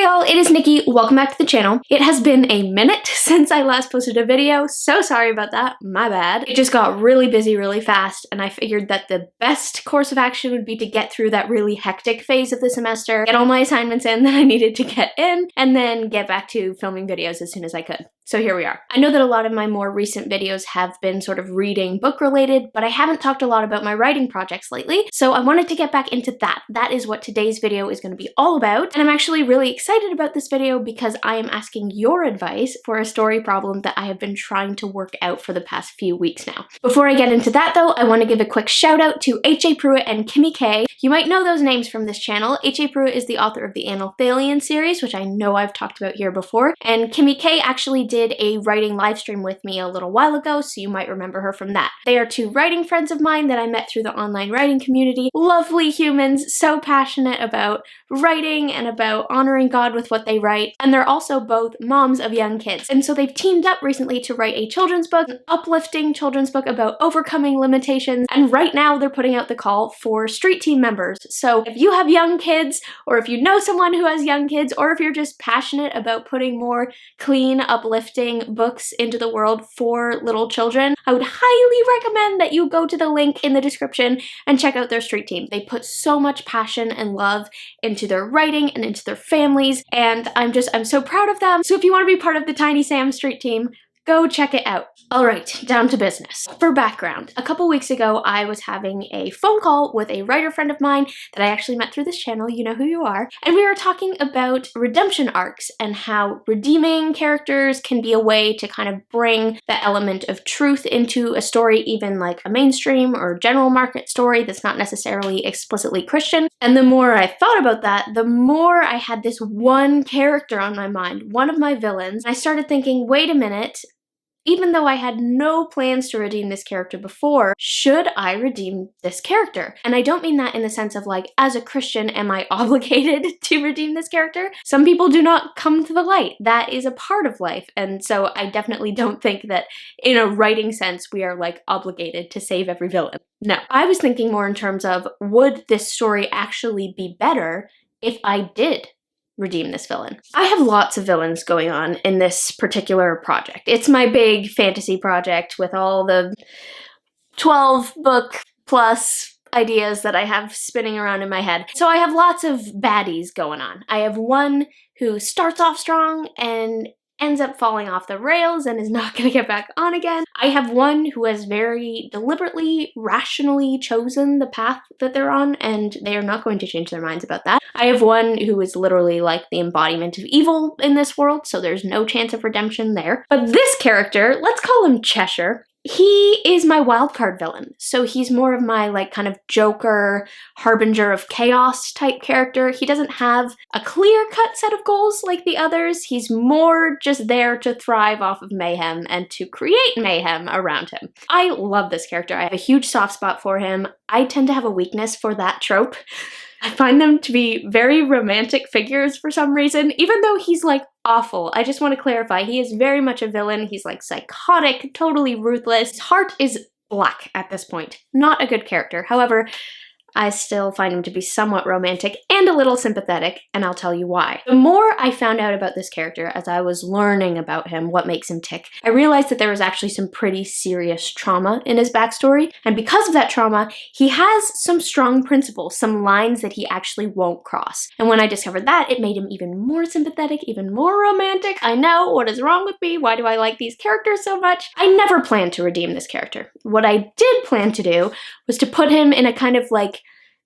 y'all, it is Nikki. Welcome back to the channel. It has been a minute since I last posted a video, so sorry about that, my bad. It just got really busy really fast, and I figured that the best course of action would be to get through that really hectic phase of the semester, get all my assignments in that I needed to get in, and then get back to filming videos as soon as I could. So here we are. I know that a lot of my more recent videos have been sort of reading book related, but I haven't talked a lot about my writing projects lately, so I wanted to get back into that. That is what today's video is going to be all about, and I'm actually really excited about this video because I am asking your advice for a story problem that I have been trying to work out for the past few weeks now. Before I get into that though, I want to give a quick shout out to H.A. Pruitt and Kimmy K. You might know those names from this channel. H.A. Pruitt is the author of the Anathallian series, which I know I've talked about here before, and Kimmy K actually did a writing live stream with me a little while ago, so you might remember her from that. They are two writing friends of mine that I met through the online writing community. Lovely humans, so passionate about writing and about honoring God with what they write, and they're also both moms of young kids. And so they've teamed up recently to write a children's book, an uplifting children's book about overcoming limitations, and right now they're putting out the call for street team members. So if you have young kids, or if you know someone who has young kids, or if you're just passionate about putting more clean, uplifting books into the world for little children, I would highly recommend that you go to the link in the description and check out their street team. They put so much passion and love into their writing and into their families, and I'm so proud of them. So if you want to be part of the Tiny Sam street team, go check it out. All right, down to business. For background, a couple weeks ago, I was having a phone call with a writer friend of mine that I actually met through this channel, you know who you are, and we were talking about redemption arcs and how redeeming characters can be a way to kind of bring the element of truth into a story, even like a mainstream or general market story that's not necessarily explicitly Christian. And the more I thought about that, the more I had this one character on my mind, one of my villains. I started thinking, wait a minute, even though I had no plans to redeem this character before, should I redeem this character? And I don't mean that in the sense of like, as a Christian, am I obligated to redeem this character? Some people do not come to the light. That is a part of life. And so I definitely don't think that in a writing sense, we are like obligated to save every villain. No, I was thinking more in terms of, would this story actually be better if I did redeem this villain? I have lots of villains going on in this particular project. It's my big fantasy project with all the 12 book plus ideas that I have spinning around in my head. So I have lots of baddies going on. I have one who starts off strong and ends up falling off the rails and is not going to get back on again. I have one who has very deliberately, rationally chosen the path that they're on, and they are not going to change their minds about that. I have one who is literally like the embodiment of evil in this world, so there's no chance of redemption there. But this character, let's call him Cheshire, he is my wildcard villain. So he's more of my like kind of Joker, harbinger of chaos type character. He doesn't have a clear-cut set of goals like the others. He's more just there to thrive off of mayhem and to create mayhem around him. I love this character. I have a huge soft spot for him. I tend to have a weakness for that trope. I find them to be very romantic figures for some reason, even though he's like awful. I just want to clarify, he is very much a villain. He's like psychotic, totally ruthless. His heart is black at this point. Not a good character. However, I still find him to be somewhat romantic and a little sympathetic, and I'll tell you why. The more I found out about this character as I was learning about him, what makes him tick, I realized that there was actually some pretty serious trauma in his backstory, and because of that trauma, he has some strong principles, some lines that he actually won't cross. And when I discovered that, it made him even more sympathetic, even more romantic. I know, what is wrong with me? Why do I like these characters so much? I never planned to redeem this character. What I did plan to do was to put him in a kind of like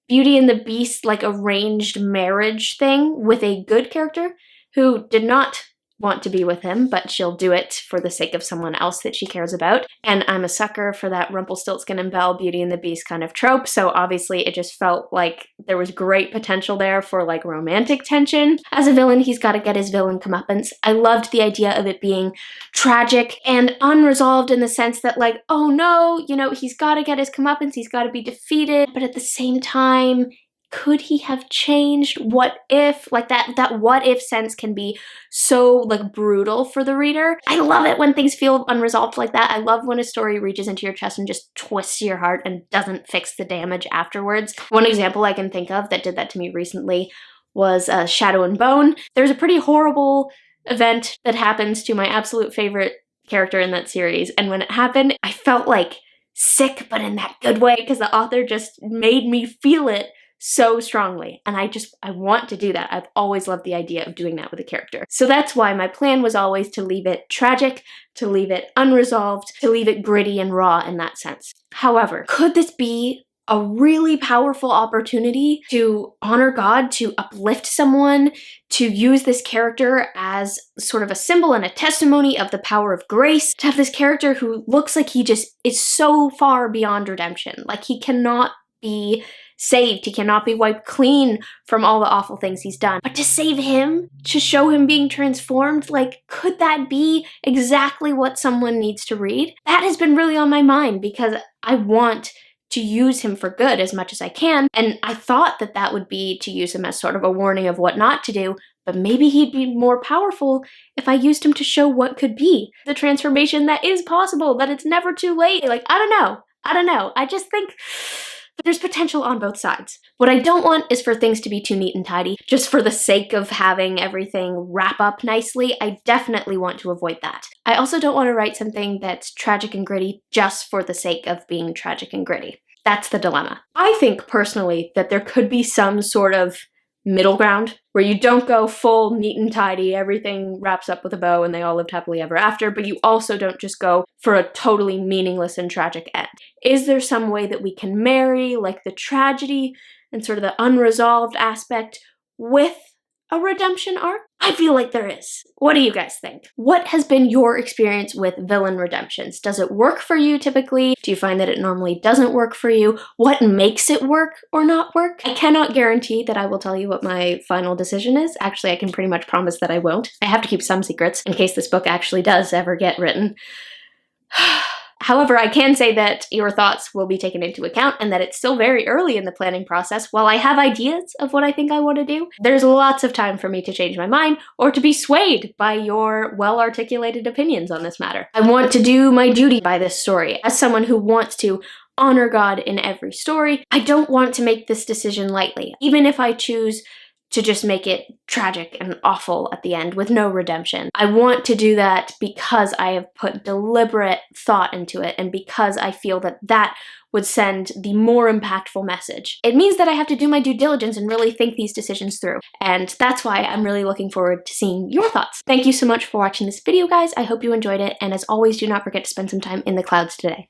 Beauty and the Beast, like arranged marriage thing with a good character who did not want to be with him, but she'll do it for the sake of someone else that she cares about. And I'm a sucker for that Rumpelstiltskin and Belle, Beauty and the Beast kind of trope, so obviously it just felt like there was great potential there for like romantic tension. As a villain, he's got to get his villain comeuppance. I loved the idea of it being tragic and unresolved in the sense that like, oh no, you know, he's got to get his comeuppance, he's got to be defeated, but at the same time, could he have changed? What if? Like that what if sense can be so like brutal for the reader. I love it when things feel unresolved like that. I love when a story reaches into your chest and just twists your heart and doesn't fix the damage afterwards. One example I can think of that did that to me recently was Shadow and Bone. There's a pretty horrible event that happens to my absolute favorite character in that series, and when it happened, I felt like sick, but in that good way, because the author just made me feel it so strongly, and I want to do that. I've always loved the idea of doing that with a character. So that's why my plan was always to leave it tragic, to leave it unresolved, to leave it gritty and raw in that sense. However, could this be a really powerful opportunity to honor God, to uplift someone, to use this character as sort of a symbol and a testimony of the power of grace, to have this character who looks like he just is so far beyond redemption, like he cannot be saved, he cannot be wiped clean from all the awful things he's done. But to save him, to show him being transformed, like, could that be exactly what someone needs to read? That has been really on my mind because I want to use him for good as much as I can, and I thought that that would be to use him as sort of a warning of what not to do, but maybe he'd be more powerful if I used him to show what could be. The transformation that is possible, that it's never too late. Like, I don't know. I just think there's potential on both sides. What I don't want is for things to be too neat and tidy, just for the sake of having everything wrap up nicely. I definitely want to avoid that. I also don't want to write something that's tragic and gritty just for the sake of being tragic and gritty. That's the dilemma. I think personally that there could be some sort of middle ground where you don't go full neat and tidy, everything wraps up with a bow and they all lived happily ever after, but you also don't just go for a totally meaningless and tragic end. Is there some way that we can marry like the tragedy and sort of the unresolved aspect with a redemption arc? I feel like there is. What do you guys think? What has been your experience with villain redemptions? Does it work for you typically? Do you find that it normally doesn't work for you? What makes it work or not work? I cannot guarantee that I will tell you what my final decision is. Actually, I can pretty much promise that I won't. I have to keep some secrets in case this book actually does ever get written. However, I can say that your thoughts will be taken into account and that it's still very early in the planning process. While I have ideas of what I think I want to do, there's lots of time for me to change my mind or to be swayed by your well-articulated opinions on this matter. I want to do my duty by this story. As someone who wants to honor God in every story, I don't want to make this decision lightly. Even if I choose to just make it tragic and awful at the end with no redemption. I want to do that because I have put deliberate thought into it and because I feel that that would send the more impactful message. It means that I have to do my due diligence and really think these decisions through. And that's why I'm really looking forward to seeing your thoughts. Thank you so much for watching this video, guys. I hope you enjoyed it. And as always, do not forget to spend some time in the clouds today.